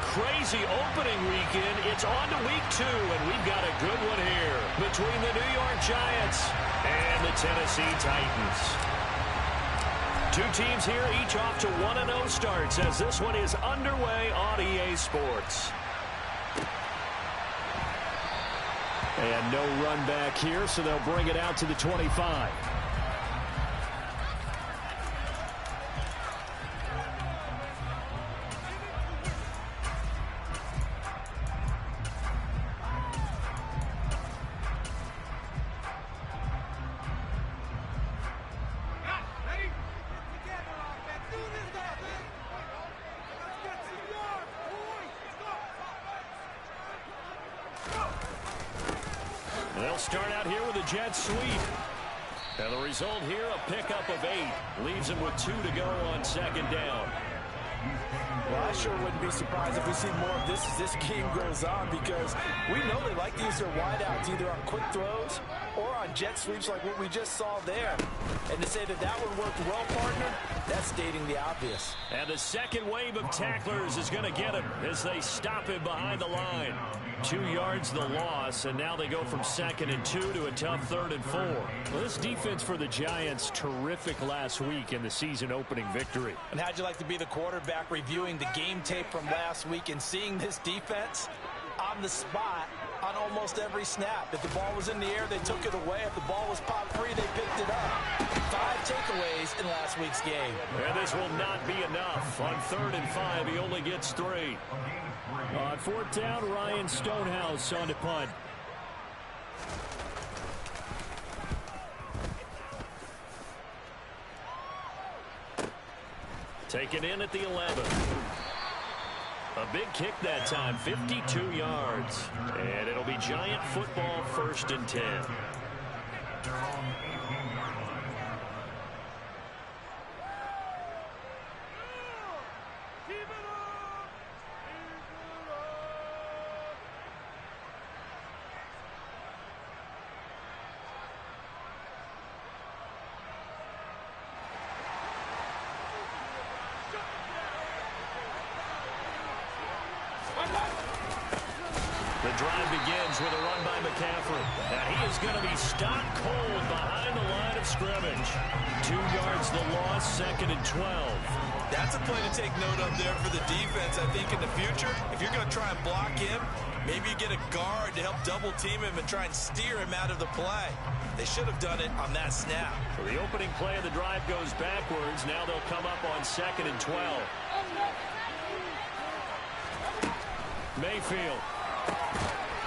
crazy opening weekend. It's on to week 2, and we've got a good one here between the New York Giants and the Tennessee Titans. Two teams here, each off to 1-0 starts as this one is underway on EA Sports. And no run back here, so they'll bring it out to the 25. They'll start out here with a jet sweep. And the result here, a pickup of 8. Leaves them with 2 to go on second down. Well, I sure wouldn't be surprised if we see more of this as this game goes on, because we know they like to use their wideouts either on quick throws or on jet sweeps like what we just saw there. And to say that that one worked well, partner, that's stating the obvious. And the second wave of tacklers is going to get him as they stop him behind the line. 2 yards the loss, and now they go from 2nd and 2 to a tough 3rd and 4. Well, this defense for the Giants, terrific last week in the season opening victory. And how'd you like to be the quarterback reviewing the game tape from last week and seeing this defense on the spot on almost every snap? If the ball was in the air, they took it away. If the ball was popped free, they picked it up. 5 takeaways in last week's game. And this will not be enough. On 3rd and 5, he only gets 3. On 4th down, Ryan Stonehouse on to punt. Taken in at the 11. A big kick that time, 52 yards. And it'll be Giant football, 1st and 10. The drive begins with a run by McCaffrey. Now he is going to be stopped cold behind the line of scrimmage. 2 yards the loss, 2nd and 12. That's a play to take note of there for the defense, I think, in the future. If you're going to try and block him, maybe you get a guard to help double team him and try and steer him out of the play. They should have done it on that snap. So the opening play of the drive goes backwards. Now they'll come up on 2nd and 12. Mayfield.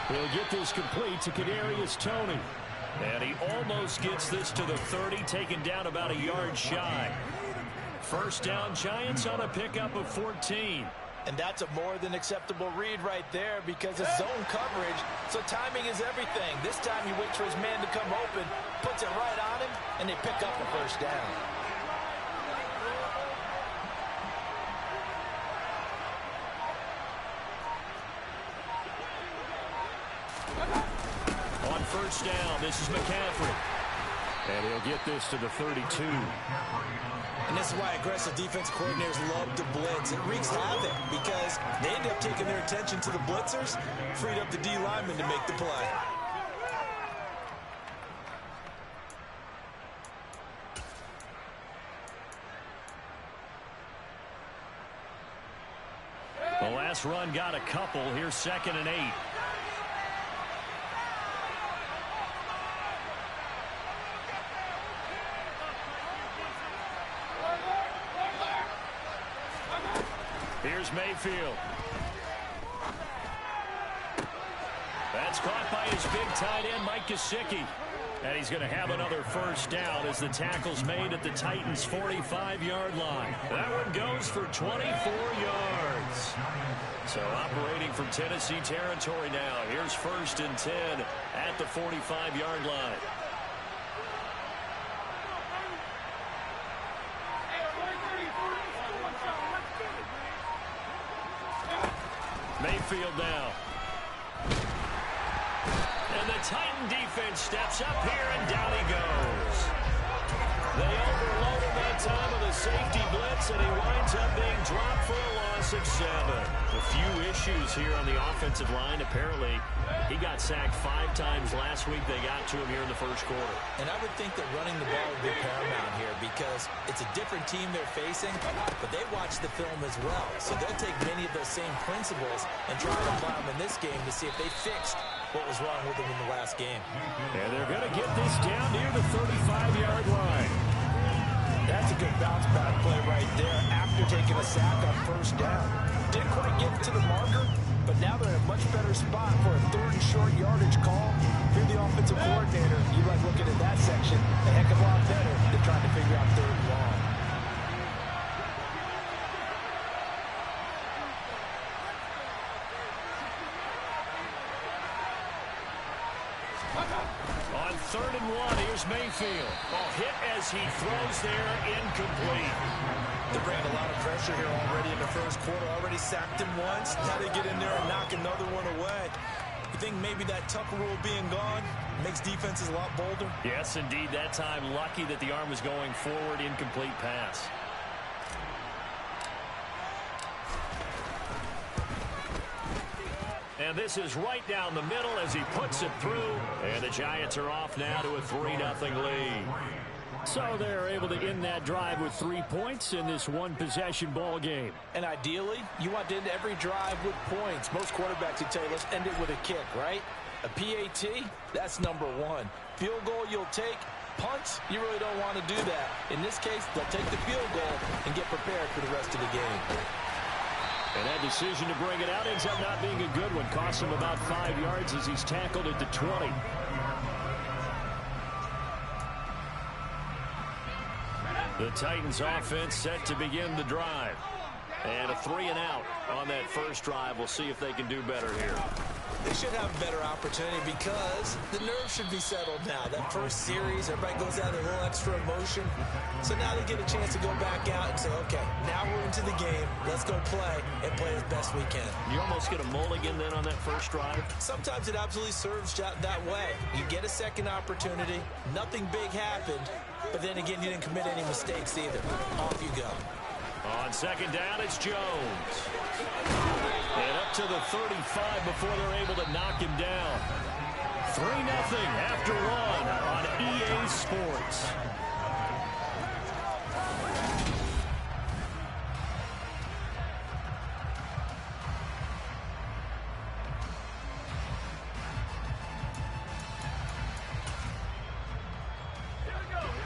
He'll get this complete to Kadarius Toney. And he almost gets this to the 30, taken down about a yard shy. 1st down, Giants on a pickup of 14. And that's a more than acceptable read right there because it's zone coverage, so timing is everything. This time he waits for his man to come open, puts it right on him, and they pick up a 1st down. On 1st down, this is McCaffrey. And he'll get this to the 32. And this is why aggressive defense coordinators love to blitz. It wreaks havoc because they end up taking their attention to the blitzers, freed up the D lineman to make the play. The last run got a couple. Here's 2nd and 8. Here's Mayfield. That's caught by his big tight end, Mike Gesicki. And he's going to have another 1st down as the tackle's made at the Titans' 45-yard line. That one goes for 24 yards. So operating from Tennessee territory now. Here's 1st and 10 at the 45-yard line. Mayfield now. And the Titan defense steps up here, and down he goes. They overload him that time of the safety blitz, and he winds up being dropped for a loss of 7. A few issues here on the offensive line. Apparently, he got sacked 5 times last week. They got to him here in the first quarter. And I would think that running the ball would be paramount here because it's a different team they're facing, but they watch the film as well. So they'll take many of those same principles and try to apply them in this game to see if they fixed what was wrong with them in the last game. And they're going to get this down near the 35-yard line. That's a good bounce back play right there after taking a sack on first down. Didn't quite get to the marker, but now they're in a much better spot for a 3rd and short yardage call. If you're the offensive coordinator, you like looking at that section a heck of a lot better than trying to figure out 3rd and long. On 3rd and 1, here's Mayfield. Hit as he throws there, incomplete. They're bringing a lot of pressure here already in the first quarter. Already sacked him once. Now they get in there and knock another one away. You think maybe that Tucker rule being gone makes defenses a lot bolder? Yes, indeed. That time, lucky that the arm was going forward, incomplete pass. And this is right down the middle as he puts it through. And the Giants are off now to a 3-0 lead. So they're able to end that drive with 3 points in this one-possession ball game. And ideally, you want to end every drive with points. Most quarterbacks would tell you, let's end it with a kick, right? A PAT, that's number 1. Field goal you'll take. Punts, you really don't want to do that. In this case, they'll take the field goal and get prepared for the rest of the game. And that decision to bring it out ends up not being a good one. Costs him about 5 yards as he's tackled at the 20. The Titans offense set to begin the drive. And a 3-and-out on that first drive. We'll see if they can do better here. They should have a better opportunity because the nerves should be settled now. That first series, everybody goes out with a little extra emotion. So now they get a chance to go back out and say, okay, now we're into the game. Let's go play and play as best we can. You almost get a mulligan then on that first drive? Sometimes it absolutely serves that way. You get a second opportunity. Nothing big happened. But then again, you didn't commit any mistakes either. Off you go. On second down, it's Jones. And up to the 35 before they're able to knock him down. 3-0 after 1 on EA Sports.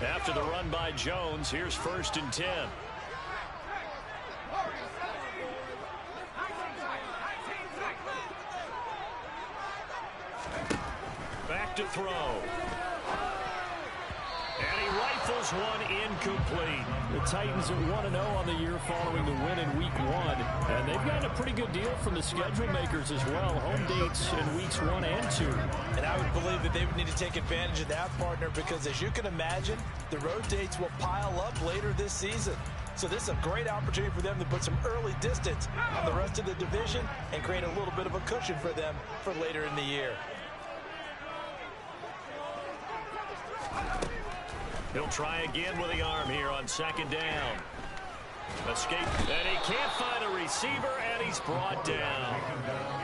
After the run by Jones, here's 1st and 10. Back to throw. And he rifles one incomplete. The Titans are 1-0 on the year following the win in Week 1. And they've gotten a pretty good deal from the schedule makers as well. Home dates in Weeks 1 and 2. And I would believe that they would need to take advantage of that, partner, because as you can imagine, the road dates will pile up later this season. So this is a great opportunity for them to put some early distance on the rest of the division and create a little bit of a cushion for them for later in the year. He'll try again with the arm here on second down. Escape, and he can't find a receiver, and he's brought down.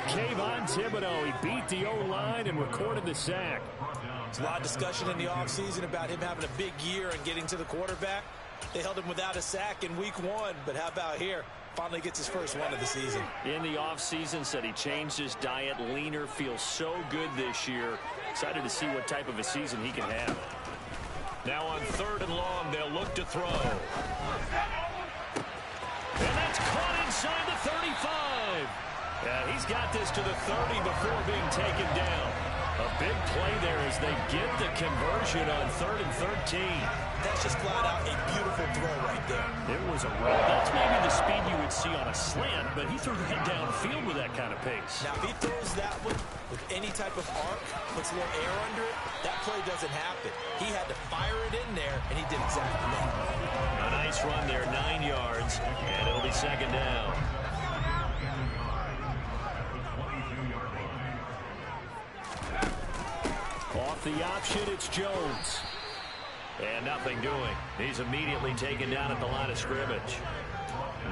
Kayvon Thibodeaux, he beat the O-line and recorded the sack. There's a lot of discussion in the offseason about him having a big year and getting to the quarterback. They held him without a sack in Week 1, but how about here? Finally gets his first one of the season. In the offseason, said he changed his diet, leaner, feels so good this year. Excited to see what type of a season he can have. Now on 3rd and long, they'll look to throw. And that's caught inside the 35. Yeah, he's got this to the 30 before being taken down. A big play there as they get the conversion on 3rd and 13. That's just flat out a beautiful throw right there. It was a run. That's maybe the speed you would see on a slant, but he threw that downfield with that kind of pace. Now, if he throws that one with any type of arc, puts a little air under it, that play doesn't happen. He had to fire it in there, and he did exactly that. A nice run there, 9 yards, and it'll be second down. Off the option, it's Jones. And nothing doing. He's immediately taken down at the line of scrimmage.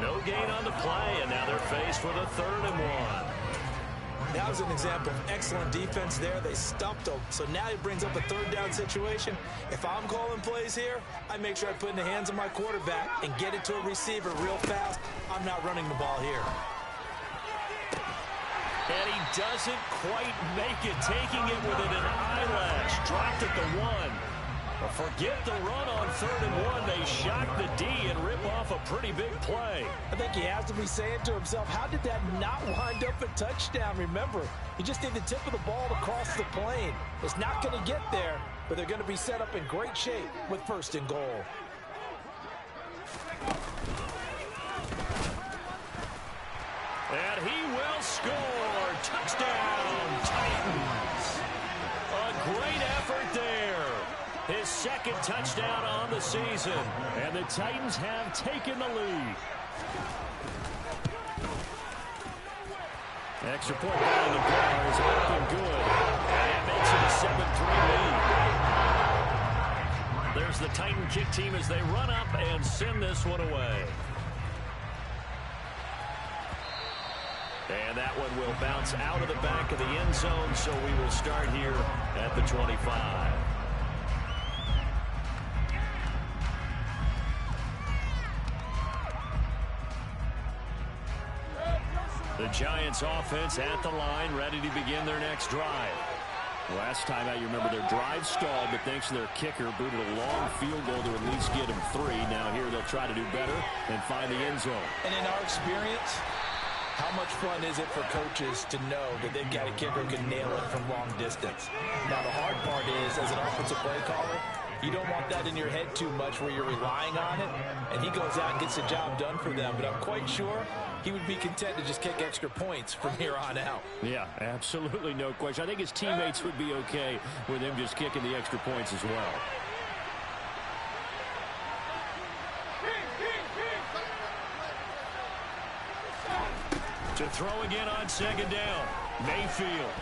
No gain on the play, and now they're faced with a 3rd and 1. That was an example of excellent defense there. They stumped him. So now he brings up a 3rd down situation. If I'm calling plays here, I make sure I put it in the hands of my quarterback and get it to a receiver real fast. I'm not running the ball here. And he doesn't quite make it, taking it within an eyelash. Dropped at the 1. But forget the run on 3rd and 1. They shock the D and rip off a pretty big play. I think he has to be saying to himself, how did that not wind up a touchdown? Remember, you just need the tip of the ball to cross the plane. It's not going to get there, but they're going to be set up in great shape with 1st and goal. And he will score. Touchdown, Titans. A great effort there. His 2nd touchdown on the season. And the Titans have taken the lead. Extra point down the bar is up and good. And it makes it a 7-3 lead. There's the Titan kick team as they run up and send this one away. And that one will bounce out of the back of the end zone, so we will start here at the 25. The Giants offense at the line, ready to begin their next drive. Last time out, you remember their drive stalled, but thanks to their kicker, booted a long field goal to at least get them 3. Now here they'll try to do better and find the end zone. And in our experience, how much fun is it for coaches to know that they've got a kicker who can nail it from long distance? Now, the hard part is, as an offensive play caller, you don't want that in your head too much where you're relying on it, and he goes out and gets the job done for them. But I'm quite sure he would be content to just kick extra points from here on out. Yeah, absolutely no question. I think his teammates would be okay with him just kicking the extra points as well. To throw again on 2nd down. Mayfield.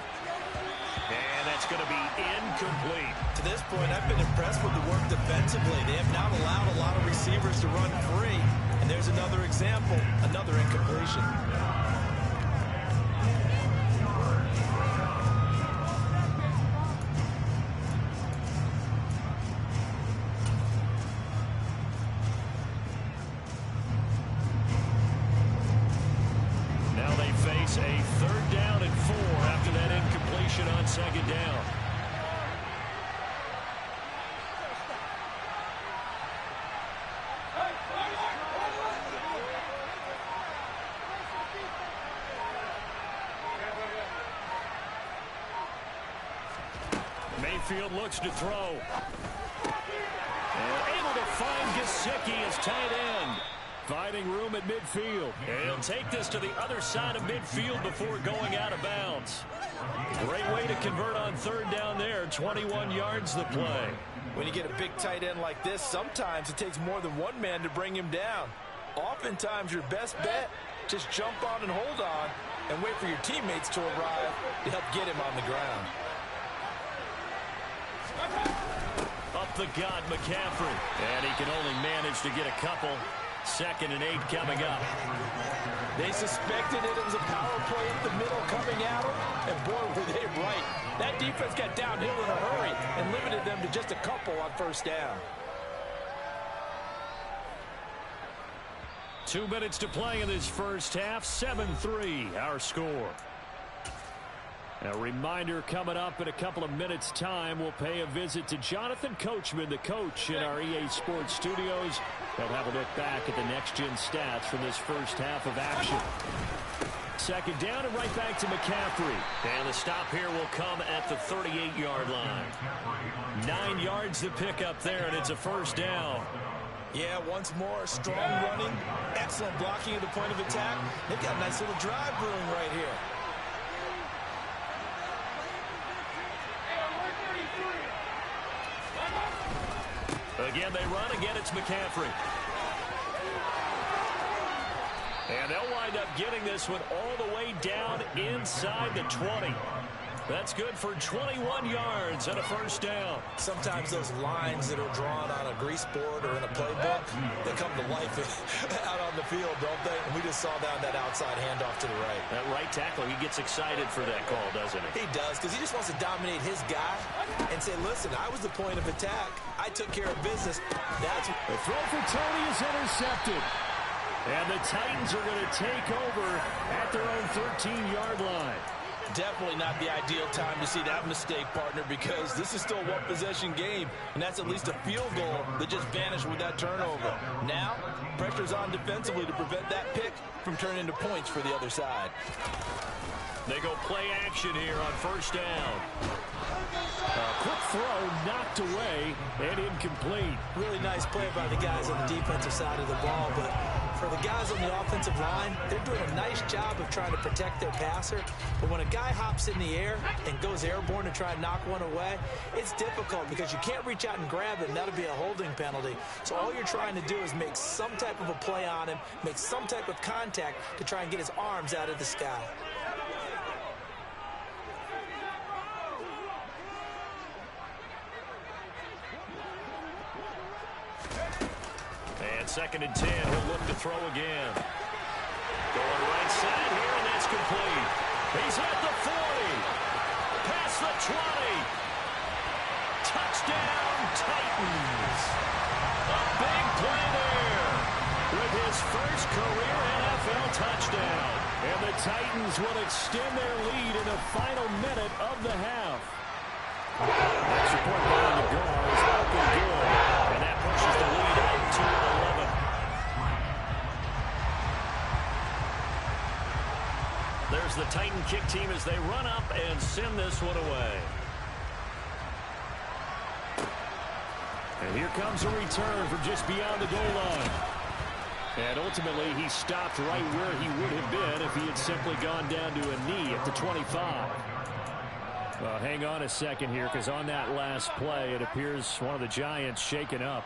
And that's going to be incomplete. To this point, I've been impressed with the work defensively. They have not allowed a lot of receivers to run free. And there's another example, another incompletion. Now they face a 3rd down and 4 after that incompletion on 2nd down. Mayfield looks to throw. And able to find Gesicki as tight end. Finding room at midfield. And he'll take this to the other side of midfield before going out of bounds. Great way to convert on 3rd down there. 21 yards the play. When you get a big tight end like this, sometimes it takes more than one man to bring him down. Oftentimes, your best bet, just jump on and hold on and wait for your teammates to arrive to help get him on the ground. Up the gut, McCaffrey. And he can only manage to get a couple. 2nd and 8 coming up. They suspected it was a power play up the middle coming at them, and boy, were they right. That defense got downhill in a hurry and limited them to just a couple on 1st down. 2 minutes to play in this first half. 7-3, our score. A reminder coming up in a couple of minutes' time. We'll pay a visit to Jonathan Coachman, the coach in our EA Sports studios. They'll have a look back at the next-gen stats from this first half of action. 2nd down and right back to McCaffrey. And the stop here will come at the 38-yard line. 9 yards to pick up there, and it's a 1st down. Yeah, once more, strong running, excellent blocking at the point of attack. They've got a nice little drive brewing right here. Again, they run. Again, it's McCaffrey. And they'll wind up getting this one all the way down inside the 20. That's good for 21 yards and a first down. Sometimes those lines that are drawn on a grease board or in a playbook, they come to life out on the field, don't they? And we just saw that on that outside handoff to the right. That right tackle, he gets excited for that call, doesn't he? He does, because he just wants to dominate his guy and say, listen, I was the point of attack. I took care of business. That's the throw for Tony is intercepted. And the Titans are going to take over at their own 13-yard line. Definitely not the ideal time to see that mistake, partner, because this is still a one-possession game, and that's at least a field goal that just vanished with that turnover. Now, pressure's on defensively to prevent that pick from turning into points for the other side. They go play action here on first down. A quick throw knocked away and incomplete. Really nice play by the guys on the defensive side of the ball, but for the guys on the offensive line, they're doing a nice job of trying to protect their passer. But when a guy hops in the air and goes airborne to try and knock one away, it's difficult because you can't reach out and grab it, and that'll be a holding penalty. So all you're trying to do is make some type of a play on him, make some type of contact to try and get his arms out of the sky. Second and 10, he'll look to throw again. Going right side here, and that's complete. He's at the 40. Past the 20. Touchdown, Titans. A big play there with his first career NFL touchdown. And the Titans will extend their lead in the final minute of the half. Extra point by the guard is up and good. And that pushes the lead out to 11. There's the Titan kick team as they run up and send this one away. And here comes a return from just beyond the goal line. And ultimately, he stopped right where he would have been if he had simply gone down to a knee at the 25. Well, hang on a second here, because on that last play, it appears one of the Giants shaken up.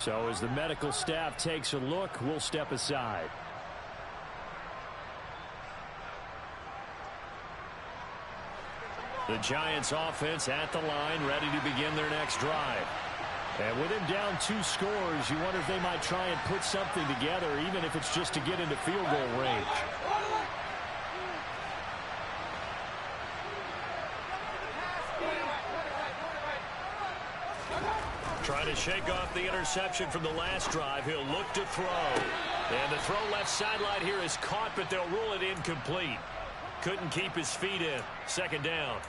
So as the medical staff takes a look, we'll step aside. The Giants offense at the line, ready to begin their next drive. And with him down 2 scores, you wonder if they might try and put something together, even if it's just to get into field goal range. Trying to shake off the interception from the last drive. He'll look to throw. And the throw left sideline here is caught, but they'll rule it incomplete. Couldn't keep his feet in. Second down.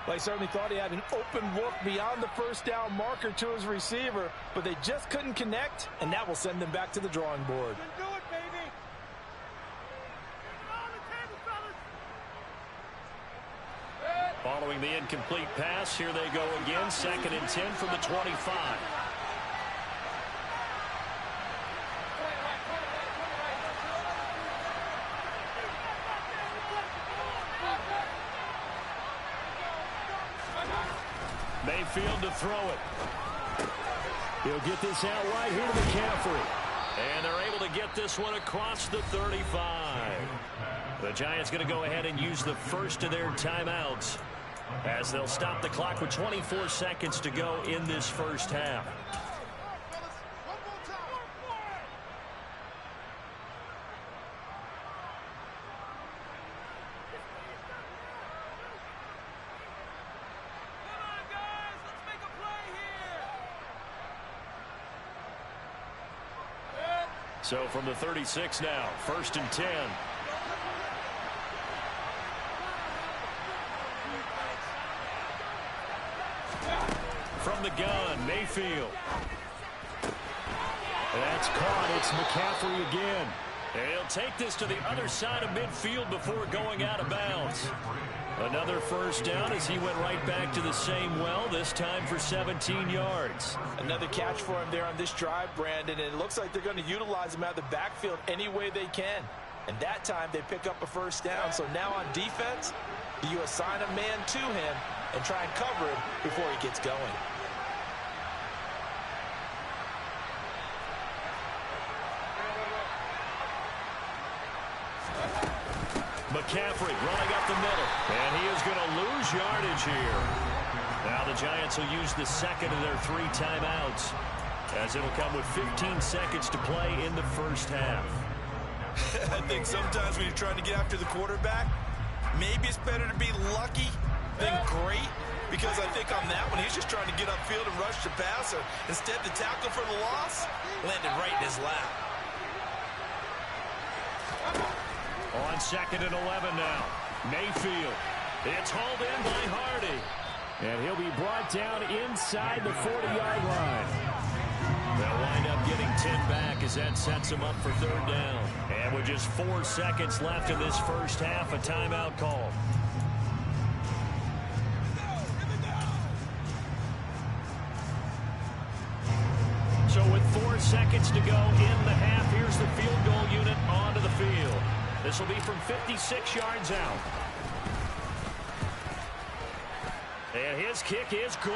Well, he certainly thought he had an open look beyond the first down marker to his receiver, but they just couldn't connect, and that will send them back to the drawing board. Do it, baby. Following the incomplete pass, here they go again. Second and 10 from the 25. Mayfield to throw it. He'll get this out right here to McCaffrey. And they're able to get this one across the 35. The Giants going to go ahead and use the first of their timeouts as they'll stop the clock with 24 seconds to go in this first half. So from the 36 now, first and 10. From the gun, Mayfield. That's caught. It's McCaffrey again. And he'll take this to the other side of midfield before going out of bounds. Another first down as he went right back to the same well, this time for 17 yards. Another catch for him there on this drive, Brandon, and it looks like they're going to utilize him out of the backfield any way they can. And that time they pick up a first down. So now on defense, you assign a man to him and try and cover him before he gets going. McCaffrey running up the middle. And he is going to lose yardage here. Now the Giants will use the second of their 3 timeouts, as it'll come with 15 seconds to play in the first half. I think sometimes when you're trying to get after the quarterback, maybe it's better to be lucky than great, because I think on that one, he's just trying to get upfield and rush the passer. Instead, the tackle for the loss landed right in his lap. On 2nd and 11 now. Mayfield. It's hauled in by Hardy. And he'll be brought down inside the 40-yard line. They'll wind up getting 10 back as that sets him up for 3rd down. And with just 4 seconds left in this first half, a timeout call. So with 4 seconds to go in the half, here's the field goal unit onto the field. This will be from 56 yards out. And his kick is good.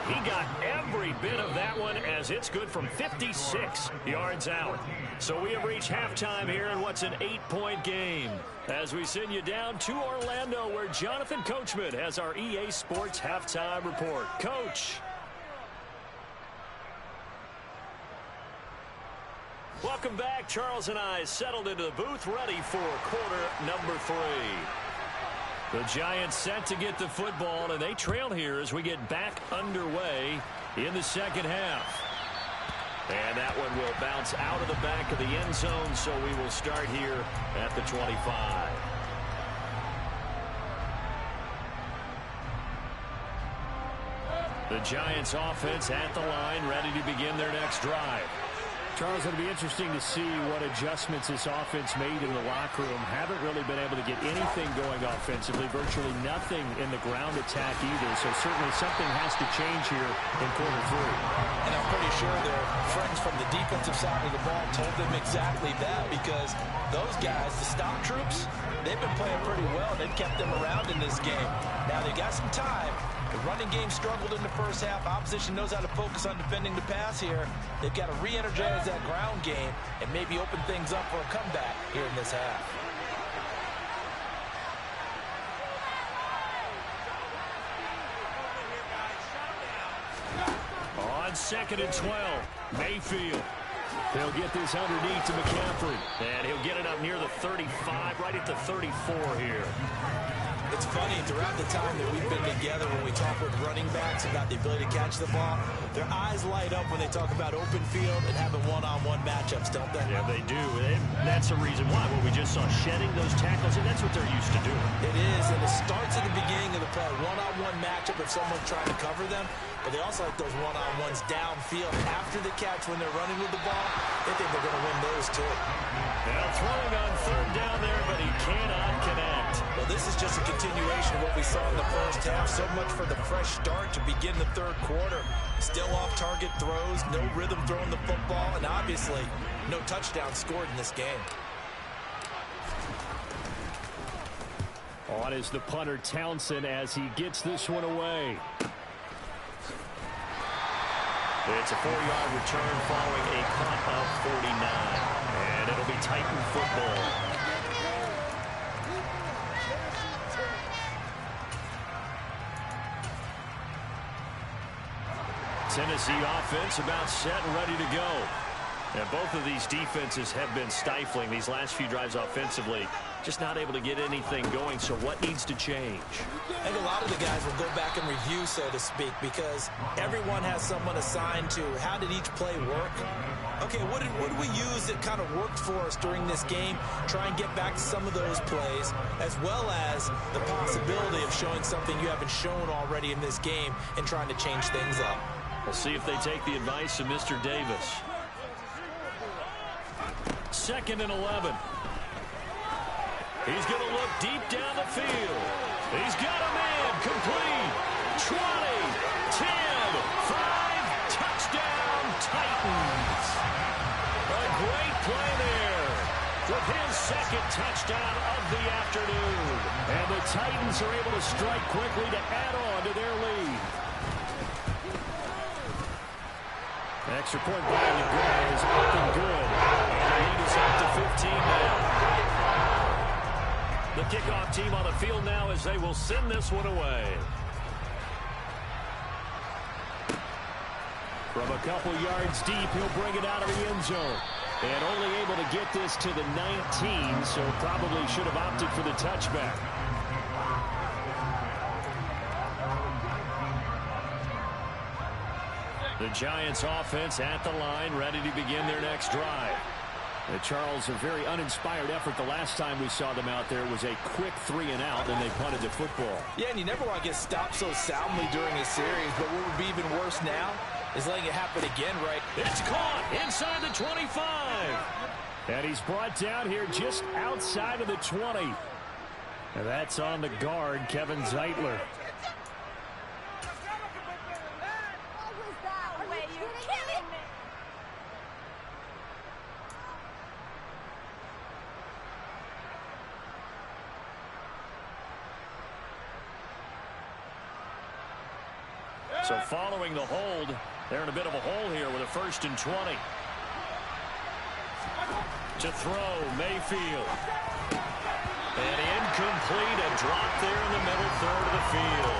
He got every bit of that one, as it's good from 56 yards out. So we have reached halftime here in what's an 8-point game, as we send you down to Orlando, where Jonathan Coachman has our EA Sports halftime report. Coach. Welcome back. Charles and I settled into the booth, ready for quarter number 3. The Giants set to get the football, and they trail here as we get back underway in the second half. And that one will bounce out of the back of the end zone, so we will start here at the 25. The Giants offense at the line, ready to begin their next drive. Charles, it'll be interesting to see what adjustments this offense made in the locker room. Haven't really been able to get anything going offensively, virtually nothing in the ground attack either. So certainly something has to change here in quarter 3. And I'm pretty sure their friends from the defensive side of the ball told them exactly that, because those guys, the stop troops, they've been playing pretty well. They've kept them around in this game. Now they got some time. The running game struggled in the first half. Opposition knows how to focus on defending the pass here. They've got to re-energize that ground game and maybe open things up for a comeback here in this half. On 2nd and 12, Mayfield. He'll get this underneath to McCaffrey. And he'll get it up near the 35, right at the 34 here. It's funny, throughout the time that we've been together, when we talk with running backs about the ability to catch the ball, their eyes light up when they talk about open field and having one-on-one matchups, don't they? Yeah, they do. That's the reason why. Well, we just saw shedding those tackles, and that's what they're used to doing. It is, and it starts at the beginning of the play. One-on-one matchup if someone's trying to cover them, but they also like those one-on-ones downfield after the catch when they're running with the ball. They think they're going to win those, too. Now throwing on 3rd down there, but he cannot connect. Well, this is just a continuation of what we saw in the first half. So much for the fresh start to begin the 3rd quarter. Still off-target throws, no rhythm throwing the football, and obviously no touchdown scored in this game. On is the punter, Townsend, as he gets this one away. It's a 4-yard return following a cut of 49. And it'll be Titan football. Tennessee offense about set and ready to go. And both of these defenses have been stifling these last few drives offensively. Just not able to get anything going, so what needs to change? I think a lot of the guys will go back and review, so to speak, because everyone has someone assigned to how did each play work. Okay, what did we use that kind of worked for us during this game? Try and get back to some of those plays, as well as the possibility of showing something you haven't shown already in this game and trying to change things up. We'll see if they take the advice of Mr. Davis. 2nd and 11. He's going to look deep down the field. He's got him in. Complete. 20, 10, 5, touchdown, Titans. A great play there with his 2nd touchdown of the afternoon. And the Titans are able to strike quickly to add on to their lead. Extra point by LeGray is up and good. And the lead is up to 15 now. The kickoff team on the field now as they will send this one away. From a couple yards deep, he'll bring it out of the end zone. And only able to get this to the 19, so probably should have opted for the touchback. The Giants offense at the line, ready to begin their next drive. Charles, a very uninspired effort the last time we saw them out there. It was a quick 3-and-out, and they punted the football. Yeah, and you never want to get stopped so soundly during a series, but what would be even worse now is letting it happen again, right? It's caught inside the 25. And he's brought down here just outside of the 20. And that's on the guard, Kevin Zeitler. So following the hold, they're in a bit of a hole here with a 1st and 20. To throw, Mayfield. And incomplete, a drop there in the middle third of the field.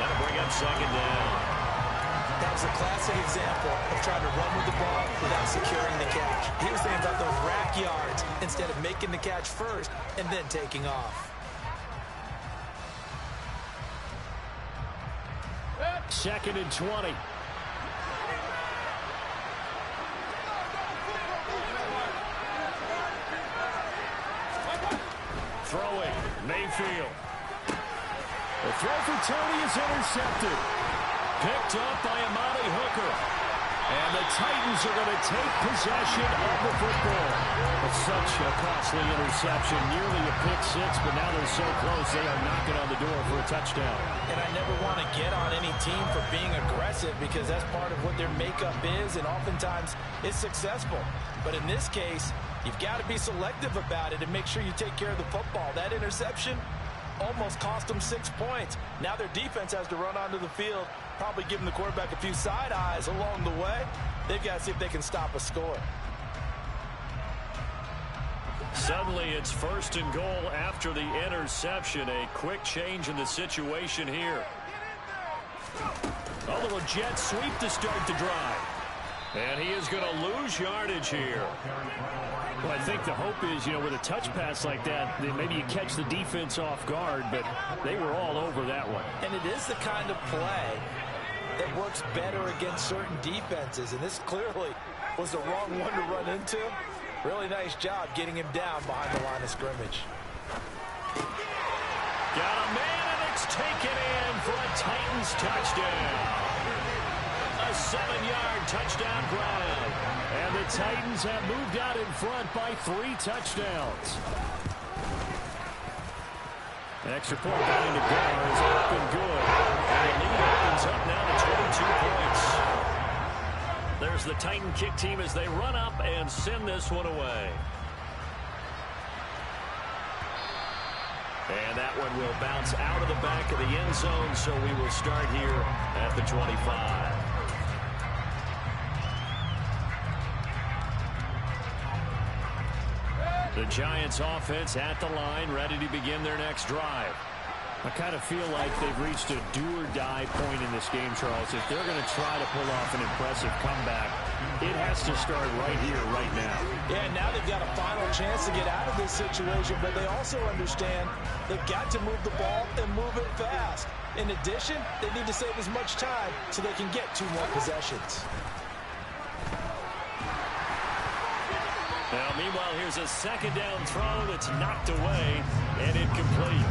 That'll bring up 2nd down. That was a classic example of trying to run with the ball without securing the catch. He was thinking about those rack yards instead of making the catch first and then taking off. 2nd and 20. Throwing, Mayfield. The throw for Tony is intercepted. Picked up by Amani Hooker. And the Titans are going to take possession of the football. It's such a costly interception. Nearly a pick six, but now they're so close they are knocking on the door for a touchdown. And I never want to get on any team for being aggressive because that's part of what their makeup is, and oftentimes it's successful. But in this case, you've got to be selective about it and make sure you take care of the football. That interception almost cost them 6 points. Now their defense has to run onto the field, probably giving the quarterback a few side eyes along the way. They've got to see if they can stop a score. Suddenly it's 1st and goal after the interception. A quick change in the situation here. A little jet sweep to start the drive. And he is going to lose yardage here. Well, I think the hope is, with a touch pass like that, maybe you catch the defense off guard, but they were all over that one. And it is the kind of play that works better against certain defenses, and this clearly was the wrong one to run into. Really nice job getting him down behind the line of scrimmage. Got a man, and it's taken in for a Titans touchdown. A 7-yard touchdown grab. And the Titans have moved out in front by 3 touchdowns. An extra point going to Gar is up and good. And the lead opens up now to 22 points. There's the Titan kick team as they run up and send this one away. And that one will bounce out of the back of the end zone, so we will start here at the 25. The Giants offense at the line, ready to begin their next drive. I kind of feel like they've reached a do-or-die point in this game, Charles. If they're going to try to pull off an impressive comeback, it has to start right here, right now. Yeah, now they've got a final chance to get out of this situation, but they also understand they've got to move the ball and move it fast. In addition, they need to save as much time so they can get 2 more possessions. Now, meanwhile, here's a 2nd down throw that's knocked away and incomplete.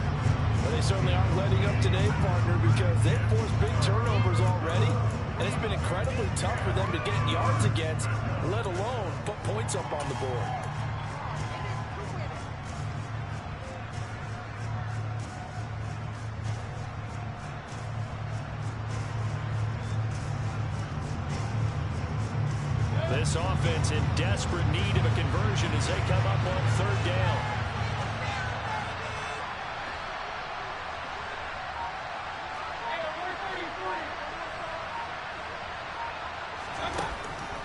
Well, they certainly aren't letting up today, partner, because they've forced big turnovers already, and it's been incredibly tough for them to get yards against, let alone put points up on the board. This offense in desperate need of a conversion as they come up on 3rd down.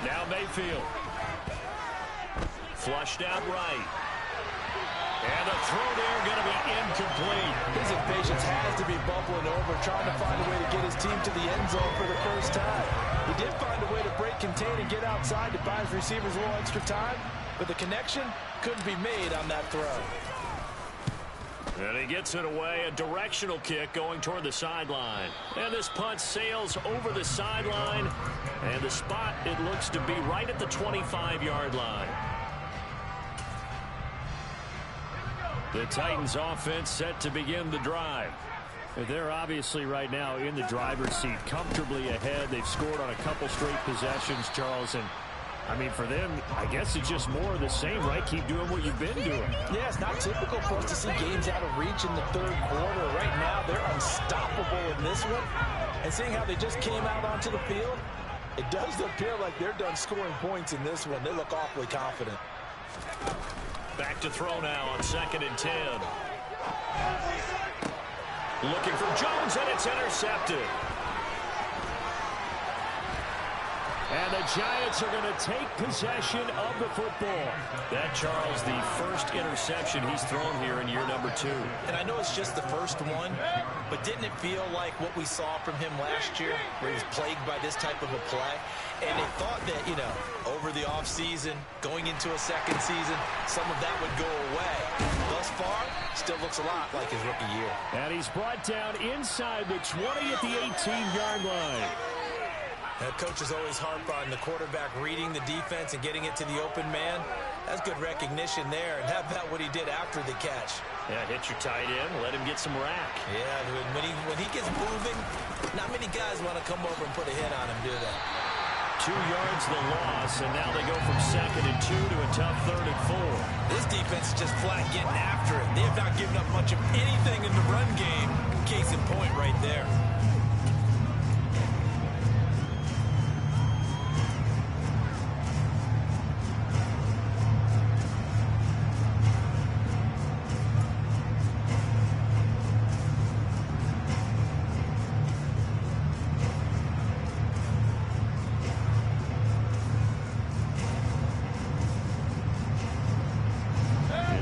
Now Mayfield. Flushed out right. And the throw there going to be incomplete. His impatience has to be bubbling over, trying to find a way to get his team to the end zone for the first time. He did find a way to break contain and get outside to buy his receivers a little extra time, but the connection couldn't be made on that throw. And he gets it away, a directional kick going toward the sideline. And this punt sails over the sideline, and the spot, it looks to be right at the 25-yard line. The Titans offense set to begin the drive. They're obviously right now in the driver's seat, comfortably ahead. They've scored on a couple straight possessions, Charles, and I mean, for them, I guess it's just more of the same, right? Keep doing what you've been doing. Yeah, it's not typical for us to see games out of reach in the third quarter. Right now, they're unstoppable in this one. And seeing how they just came out onto the field, it does appear like they're done scoring points in this one. They look awfully confident. Back to throw now on 2nd and 10. Looking for Jones, and it's intercepted. And the Giants are going to take possession of the football. That, Charles, the first interception he's thrown here in year number 2. And I know it's just the first one, but didn't it feel like what we saw from him last year, where he was plagued by this type of a play? And they thought that, you know, over the offseason, going into a second season, some of that would go away. Thus far, still looks a lot like his rookie year. And he's brought down inside the 20 at the 18-yard line. Coaches always harp on the quarterback reading the defense and getting it to the open man. That's good recognition there. And how about what he did after the catch? Yeah, hit your tight end, let him get some rack. Yeah, when he gets moving, not many guys want to come over and put a hit on him, do they? 2 yards the loss, and now they go from 2nd and 2 to a tough 3rd and 4. This defense is just flat getting after it. They have not given up much of anything in the run game. Case in point right there.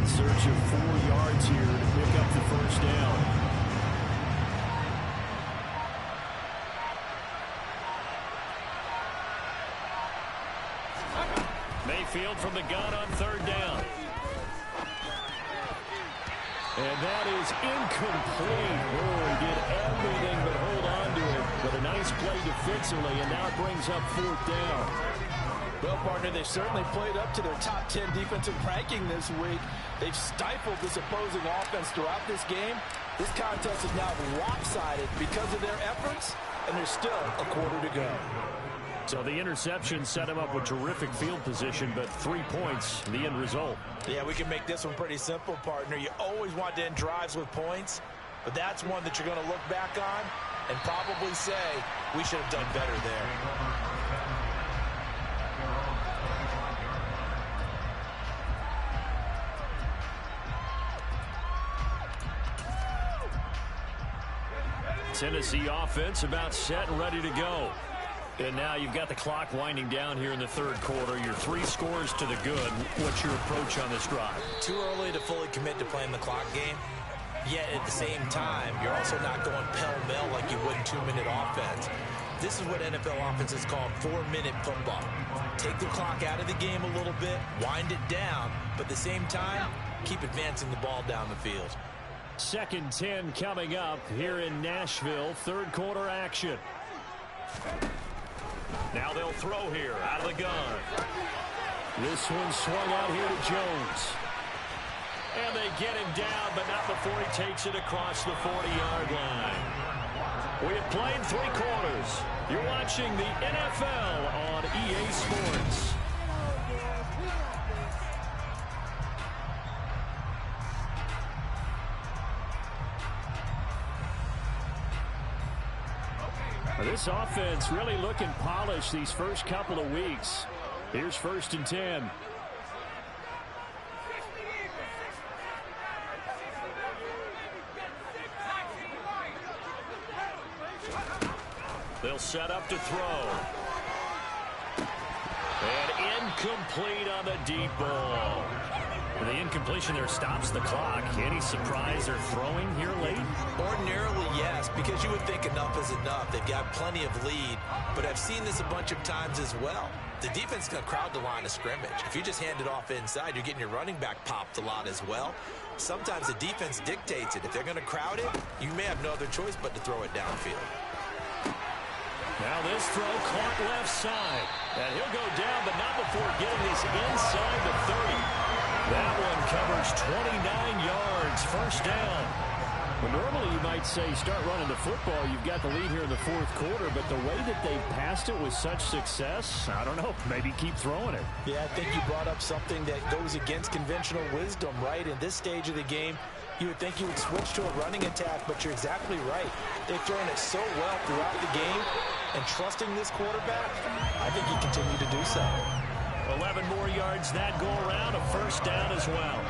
Search of 4 yards here to pick up the first down. Mayfield from the gun on 3rd down. And that is incomplete. Oh, he did everything but hold on to it. But a nice play defensively, and now it brings up 4th down. Well, partner, they've certainly played up to their top 10 defensive ranking this week. They've stifled this opposing offense throughout this game. This contest is now lopsided because of their efforts, and there's still a quarter to go. So the interception set him up with terrific field position, but 3 points, the end result. Yeah, we can make this one pretty simple, partner. You always want to end drives with points, but that's one that you're going to look back on and probably say, we should have done better there. Tennessee offense about set and ready to go. And now you've got the clock winding down here in the 3rd quarter. Your 3 scores to the good. What's your approach on this drive? Too early to fully commit to playing the clock game. Yet at the same time, you're also not going pell-mell like you would in 2-minute offense. This is what NFL offenses call 4-minute football. Take the clock out of the game a little bit, wind it down, but at the same time, keep advancing the ball down the field. 2nd 10 coming up here in Nashville. 3rd quarter action. Now they'll throw here out of the gun. This one swung out here to Jones. And they get him down, but not before he takes it across the 40-yard line. We have played 3 quarters. You're watching the NFL on EA Sports. This offense really looking polished these first couple of weeks. Here's 1st and 10. They'll set up to throw. And incomplete on the deep ball. The incompletion there stops the clock. Any surprise they're throwing here late? Ordinarily, yes, because you would think enough is enough. They've got plenty of lead, but I've seen this a bunch of times as well. The defense is going to crowd the line of scrimmage. If you just hand it off inside, you're getting your running back popped a lot as well. Sometimes the defense dictates it. If they're going to crowd it, you may have no other choice but to throw it downfield. Now this throw caught left side. And he'll go down, but not before getting this inside the 30. That one covers 29 yards, first down. Well, normally you might say start running the football. You've got the lead here in the fourth quarter, but the way that they've passed it with such success, I don't know, maybe keep throwing it. Yeah, I think you brought up something that goes against conventional wisdom, right? In this stage of the game, you would think you would switch to a running attack, but you're exactly right. They've thrown it so well throughout the game, and trusting this quarterback, I think he continued to do so. 11 more yards that go around, a first down as well.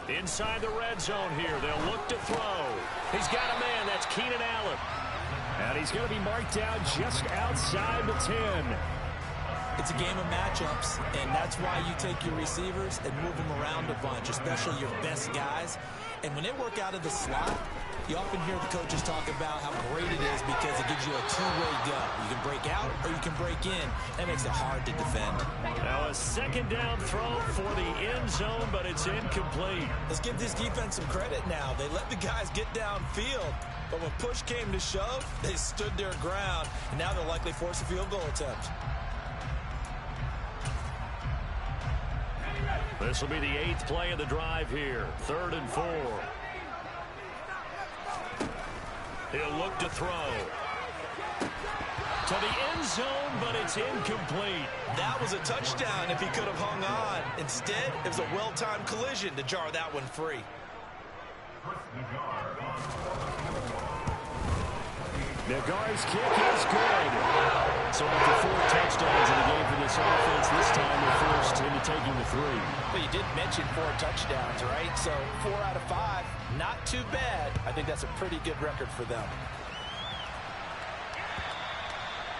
Inside the red zone here, they'll look to throw. He's got a man, that's Keenan Allen. And he's going to be marked out just outside the 10. It's a game of matchups, and that's why you take your receivers and move them around a bunch, especially your best guys. And when they work out of the slot, you often hear the coaches talk about how great it is because it gives you a two-way go. You can break out or you can break in. That makes it hard to defend. Now a second down throw for the end zone, but it's incomplete. Let's give this defense some credit now. They let the guys get downfield, but when push came to shove, they stood their ground, and now they'll likely force a field goal attempt. This will be the 8th play of the drive here. 3rd and 4. He'll look to throw. To the end zone, but it's incomplete. That was a touchdown if he could have hung on. Instead, it was a well-timed collision to jar that one free. Nagar's kick is good. So after 4 touchdowns in the game for this offense, this time they're forced into taking the 3. But you did mention 4 touchdowns, right? So 4 out of 5, not too bad. I think that's a pretty good record for them.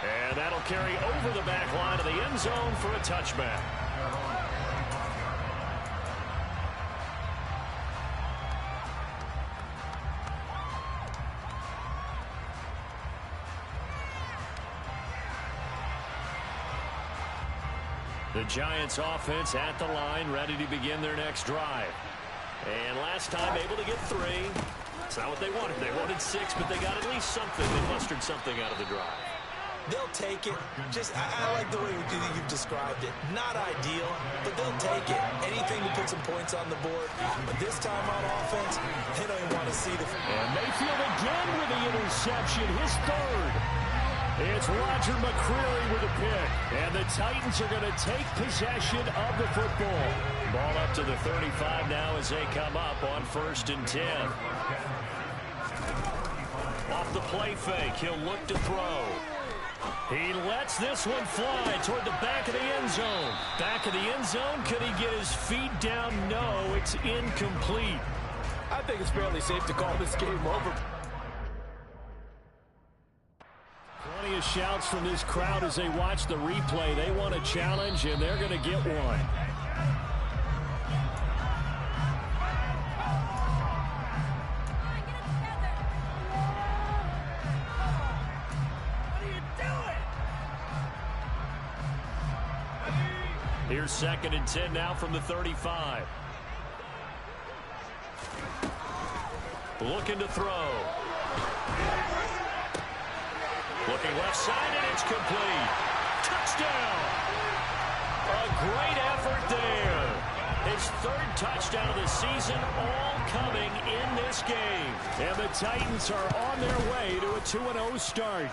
And that'll carry over the back line of the end zone for a touchback. The Giants offense at the line, ready to begin their next drive. And last time able to get 3. It's not what they wanted. They wanted 6, but they got at least something. They mustered something out of the drive. They'll take it. I like the way you've described it. Not ideal, but they'll take it. Anything to put some points on the board. But this time on offense, they don't even want to see the... And Mayfield again with the interception, his 3rd. It's Roger McCreary with a pick. And the Titans are going to take possession of the football. Ball up to the 35 now as they come up on 1st and 10. Off the play fake, he'll look to throw. He lets this one fly toward the back of the end zone. Back of the end zone, could he get his feet down? No, it's incomplete. I think it's fairly safe to call this game over. Plenty of shouts from this crowd as they watch the replay. They want a challenge, and they're going to get one. Here's 2nd and 10 now from the 35. Looking to throw. Looking left side, and it's complete. Touchdown! A great effort there. His 3rd touchdown of the season, all coming in this game. And the Titans are on their way to a 2-0 start.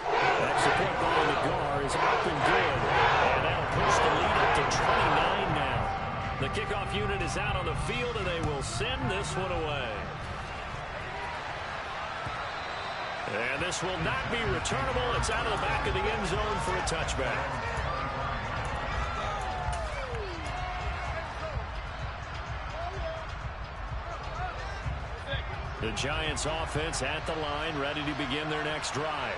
Extra point by Nagar is up and good. And that'll push the lead up to 29 now. The kickoff unit is out on the field, and they will send this one away. And this will not be returnable. It's out of the back of the end zone for a touchback. The Giants offense at the line, ready to begin their next drive.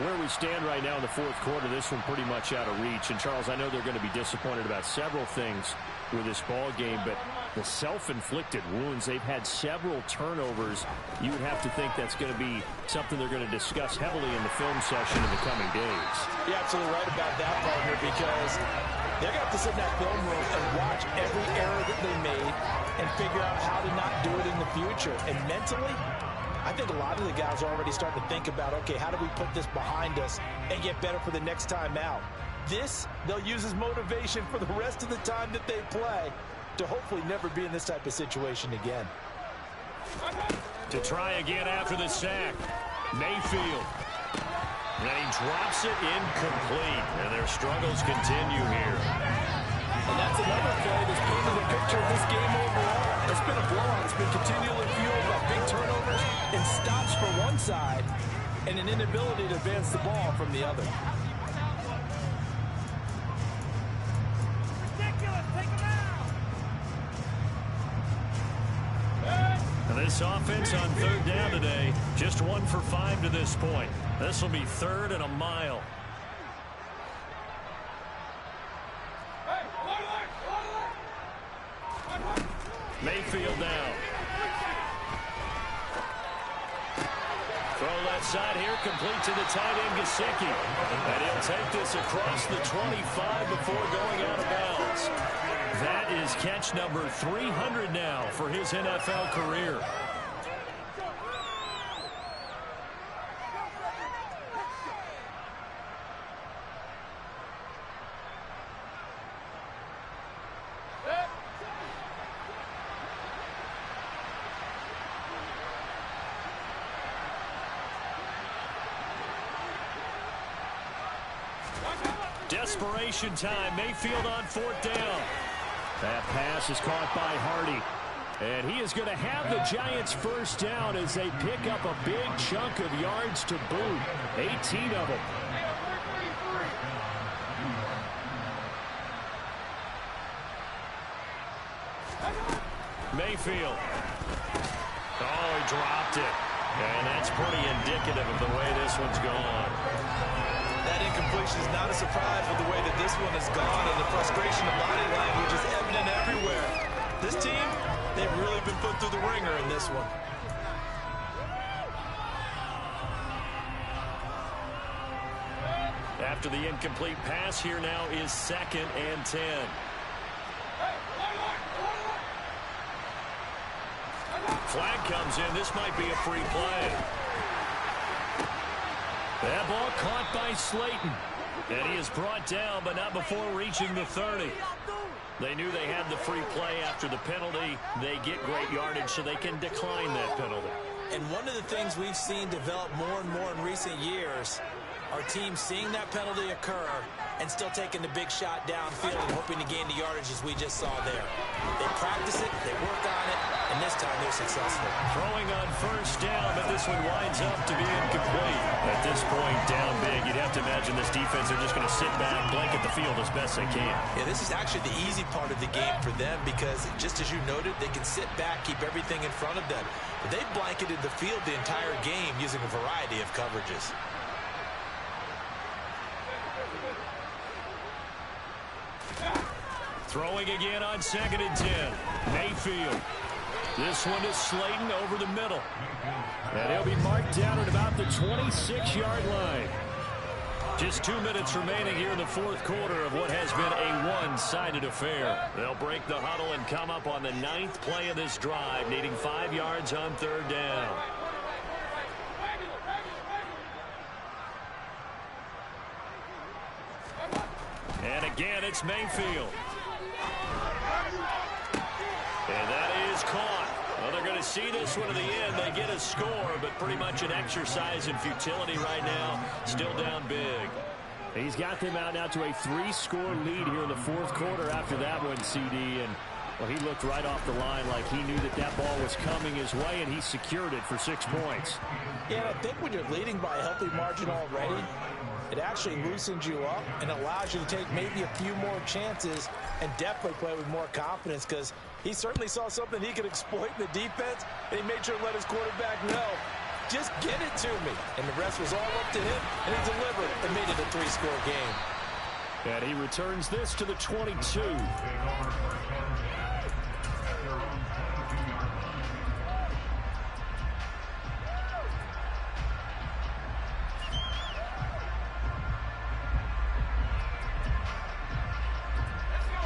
Where we stand right now in the fourth quarter, this one pretty much out of reach. And, Charles, I know they're going to be disappointed about several things with this ball game, but the self-inflicted wounds, they've had several turnovers. You would have to think that's going to be something they're going to discuss heavily in the film session in the coming days. You're absolutely right about that, partner, because they're going to have to sit in that film room and watch every error that they made and figure out how to not do it in the future. And mentally, I think a lot of the guys are already starting to think about, okay, how do we put this behind us and get better for the next time out? This, they'll use as motivation for the rest of the time that they play to hopefully never be in this type of situation again. To try again after the sack, Mayfield. And he drops it incomplete, and their struggles continue here. And that's another play that's painted the picture of this game overall. It's been a blowout. It's been continually fueled by big turnovers and stops for one side and an inability to advance the ball from the other. This offense on third down today, just 1 for 5 to this point. This will be 3rd and a mile. Mayfield now. Throw left side here, complete to the tight end, Gesicki. And he'll take this across the 25 before going out of bounds. That is catch number 300 now for his NFL career. Desperation time. Mayfield on 4th down. That pass is caught by Hardy. And he is going to have the Giants first down as they pick up a big chunk of yards to boot. 18 of them. Mayfield. Oh, he dropped it. And that's pretty indicative of the way this one's gone. That incompletion is not a surprise with the way that this one has gone, and the frustration of body language is evident everywhere. This team, they've really been put through the ringer in this one. After the incomplete pass, here now is 2nd and 10. Flag comes in. This might be a free play. That ball caught by Slayton. And he is brought down, but not before reaching the 30. They knew they had the free play after the penalty. They get great yardage, so they can decline that penalty. And one of the things we've seen develop more and more in recent years are teams seeing that penalty occur and still taking the big shot downfield and hoping to gain the yardage as we just saw there. They practice it, they work on it, and this time they're successful. Throwing on 1st down, but this one winds up to be incomplete. At this point, down big, you'd have to imagine this defense are just going to sit back, blanket the field as best they can. Yeah, this is actually the easy part of the game for them because, just as you noted, they can sit back, keep everything in front of them. But they've blanketed the field the entire game using a variety of coverages. Throwing again on 2nd and 10. Mayfield. This one is Slayton over the middle. And he'll be marked down at about the 26-yard line. Just 2 minutes remaining here in the fourth quarter of what has been a one-sided affair. They'll break the huddle and come up on the 9th play of this drive, needing 5 yards on 3rd down. And again, it's Mayfield. And that is caught. Well, they're going to see this one to the end. They get a score, but pretty much an exercise in futility right now. Still down big. He's got them out now to a 3-score lead here in the fourth quarter after that one, CD. And, well, he looked right off the line like he knew that that ball was coming his way, and he secured it for 6 points. Yeah, I think when you're leading by a healthy margin already, it actually loosens you up and allows you to take maybe a few more chances and definitely play with more confidence because He certainly saw something he could exploit in the defense, and he made sure to let his quarterback know, just get it to me. And the rest was all up to him, and he delivered and made it a 3-score game. And he returns this to the 22.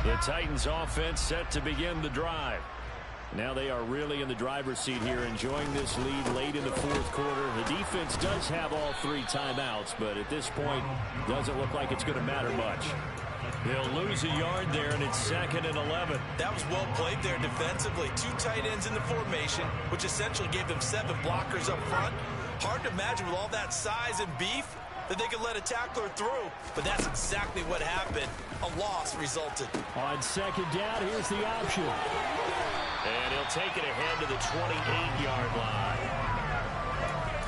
The Titans offense set to begin the drive. Now they are really in the driver's seat here, enjoying this lead late in the fourth quarter. The defense does have all 3 timeouts, but at this point, doesn't look like it's going to matter much. They'll lose a yard there, and it's 2nd and 11. That was well played there defensively. 2 tight ends in the formation, which essentially gave them 7 blockers up front. Hard to imagine with all that size and beef that they could let a tackler through, but that's exactly what happened. A loss resulted. On 2nd down, here's the option. And he'll take it ahead to the 28-yard line.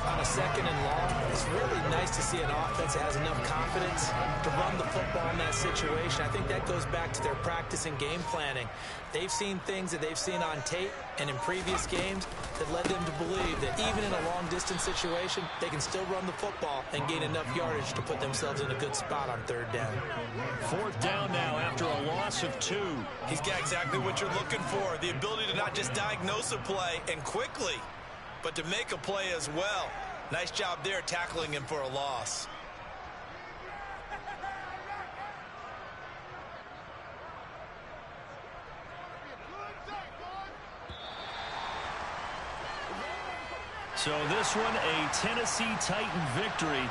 On a 2nd and long, it's really nice to see an offense that has enough confidence to run the football in that situation. I think that goes back to their practice and game planning. They've seen things that they've seen on tape and in previous games that led them to believe that even in a long-distance situation, they can still run the football and gain enough yardage to put themselves in a good spot on 3rd down. 4th down now after a loss of 2. He's got exactly what you're looking for, the ability to not just diagnose a play and quickly, but to make a play as well. Nice job there tackling him for a loss. So this one, a Tennessee Titan victory.